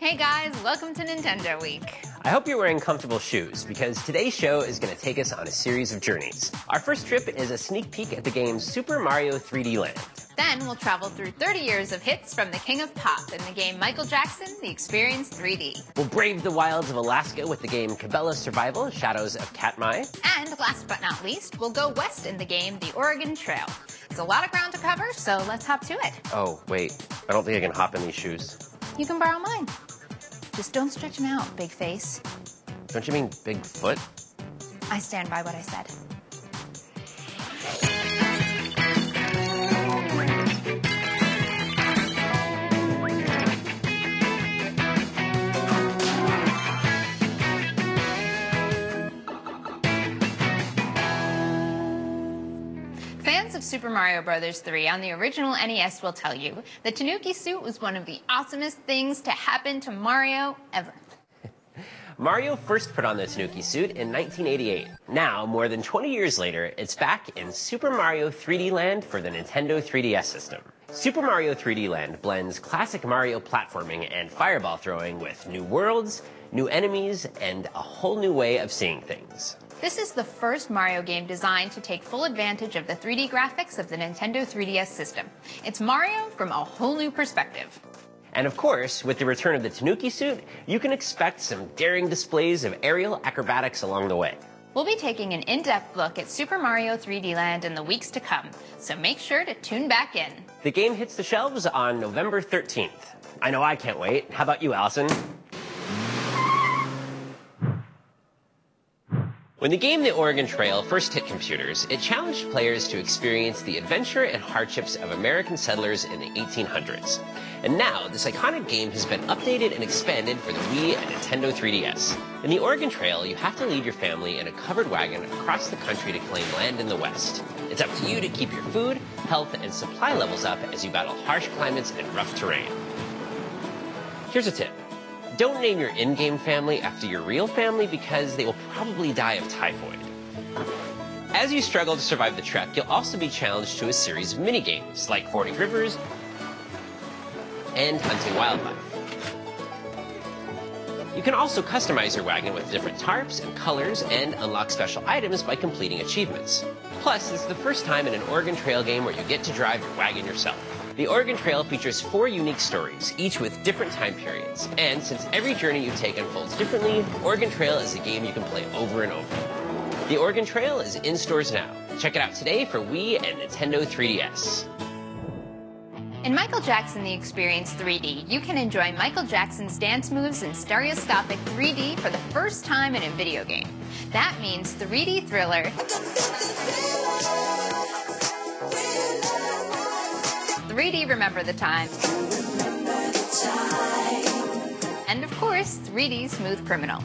Hey guys, welcome to Nintendo Week. I hope you're wearing comfortable shoes, because today's show is going to take us on a series of journeys. Our first trip is a sneak peek at the game Super Mario 3D Land. Then we'll travel through 30 years of hits from the king of pop in the game Michael Jackson, The Experience 3D. We'll brave the wilds of Alaska with the game Cabelas Survival, Shadows of Katmai. And last but not least, we'll go west in the game The Oregon Trail. It's a lot of ground to cover, so let's hop to it. Oh, wait. I don't think I can hop in these shoes. You can borrow mine. Just don't stretch them out, big face. Don't you mean big foot? I stand by what I said. Fans of Super Mario Bros. 3 on the original NES will tell you the Tanuki suit was one of the awesomest things to happen to Mario ever. Mario first put on the Tanuki suit in 1988. Now, more than 20 years later, it's back in Super Mario 3D Land for the Nintendo 3DS system. Super Mario 3D Land blends classic Mario platforming and fireball throwing with new worlds, new enemies, and a whole new way of seeing things. This is the first Mario game designed to take full advantage of the 3D graphics of the Nintendo 3DS system. It's Mario from a whole new perspective. And of course, with the return of the Tanuki suit, you can expect some daring displays of aerial acrobatics along the way. We'll be taking an in-depth look at Super Mario 3D Land in the weeks to come, so make sure to tune back in. The game hits the shelves on November 13th. I know I can't wait. How about you, Allison? When the game The Oregon Trail first hit computers, it challenged players to experience the adventure and hardships of American settlers in the 1800s. And now, this iconic game has been updated and expanded for the Wii and Nintendo 3DS. In the Oregon Trail, you have to lead your family in a covered wagon across the country to claim land in the West. It's up to you to keep your food, health, and supply levels up as you battle harsh climates and rough terrain. Here's a tip. Don't name your in-game family after your real family because they will probably die of typhoid. As you struggle to survive the trek, you'll also be challenged to a series of mini-games like fording rivers and hunting wildlife. You can also customize your wagon with different tarps and colors and unlock special items by completing achievements. Plus, it's the first time in an Oregon Trail game where you get to drive your wagon yourself. The Oregon Trail features 4 unique stories, each with different time periods. And since every journey you take unfolds differently, Oregon Trail is a game you can play over and over. The Oregon Trail is in stores now. Check it out today for Wii and Nintendo 3DS. In Michael Jackson The Experience 3D, you can enjoy Michael Jackson's dance moves in stereoscopic 3D for the first time in a video game. That means 3D thriller, 3D Remember the Time, and of course, 3D Smooth Criminal.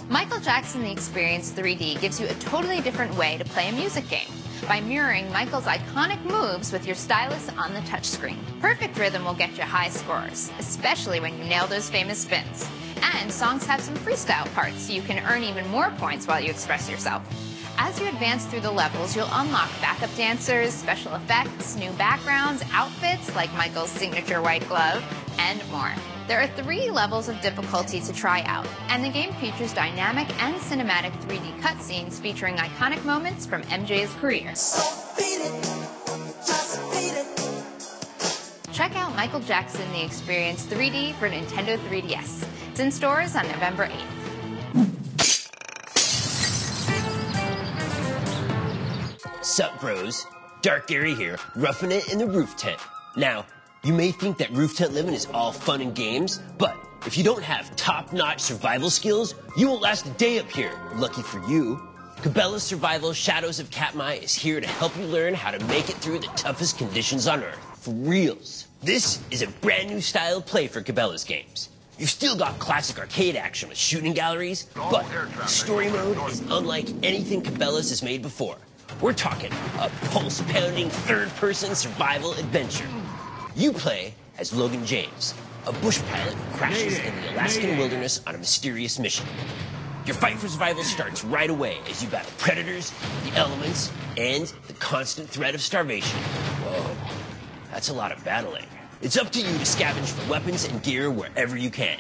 Michael Jackson The Experience 3D gives you a totally different way to play a music game by mirroring Michael's iconic moves with your stylus on the touchscreen. Perfect rhythm will get you high scores, especially when you nail those famous spins. And songs have some freestyle parts, so you can earn even more points while you express yourself. As you advance through the levels, you'll unlock backup dancers, special effects, new backgrounds, outfits like Michael's signature white glove, and more. There are 3 levels of difficulty to try out, and the game features dynamic and cinematic 3D cutscenes featuring iconic moments from MJ's career. Check out Michael Jackson The Experience 3D for Nintendo 3DS. It's in stores on November 8th. Sup, bros? Dark Gary here, roughing it in the roof tent. Now, you may think that roof tent living is all fun and games, but if you don't have top-notch survival skills, you won't last a day up here. Lucky for you, Cabelas Survival, Shadows of Katmai is here to help you learn how to make it through the toughest conditions on Earth. For reals. This is a brand new style of play for Cabela's games. You've still got classic arcade action with shooting galleries, but story mode is unlike anything Cabela's has made before. We're talking a pulse-pounding third-person survival adventure. You play as Logan James, a bush pilot who crashes in the Alaskan wilderness on a mysterious mission. Your fight for survival starts right away as you battle predators, the elements, and the constant threat of starvation. Whoa. That's a lot of battling. It's up to you to scavenge for weapons and gear wherever you can.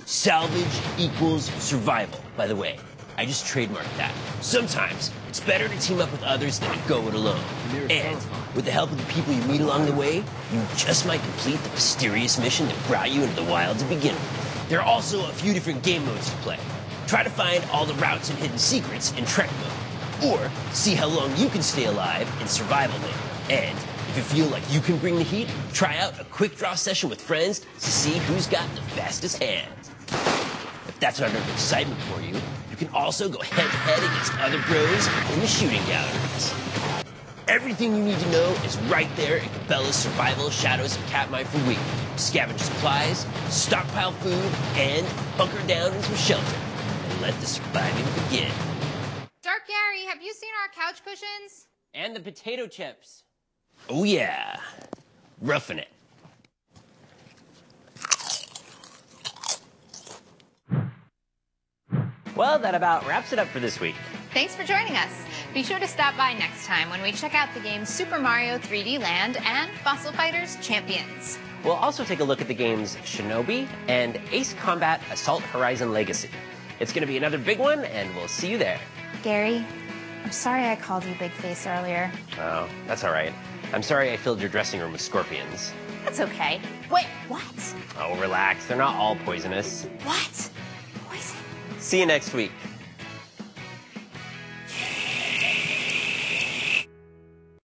Salvage equals survival, by the way. I just trademarked that. Sometimes, it's better to team up with others than to go it alone. And with the help of the people you meet along the way, you just might complete the mysterious mission that brought you into the wild to begin with. There are also a few different game modes to play. Try to find all the routes and hidden secrets in Trek mode. Or see how long you can stay alive in survival mode. And if you feel like you can bring the heat, try out a quick draw session with friends to see who's got the fastest hands. If that's not enough excitement for you, you can also go head-to-head against other bros in the shooting galleries. Everything you need to know is right there in Cabelas Survival Shadows of Katmai for Week. Scavenge supplies, stockpile food, and bunker down in some shelter. And let the surviving begin. Dark Gary, have you seen our couch cushions? And the potato chips. Oh yeah, roughing it. Well, that about wraps it up for this week. Thanks for joining us. Be sure to stop by next time when we check out the games Super Mario 3D Land and Fossil Fighters Champions. We'll also take a look at the games Shinobi and Ace Combat Assault Horizon Legacy. It's going to be another big one, and we'll see you there. Gary, I'm sorry I called you Big Face earlier. Oh, that's all right. I'm sorry I filled your dressing room with scorpions. That's okay. Wait, what? Oh, relax. They're not all poisonous. What? Poison? See you next week.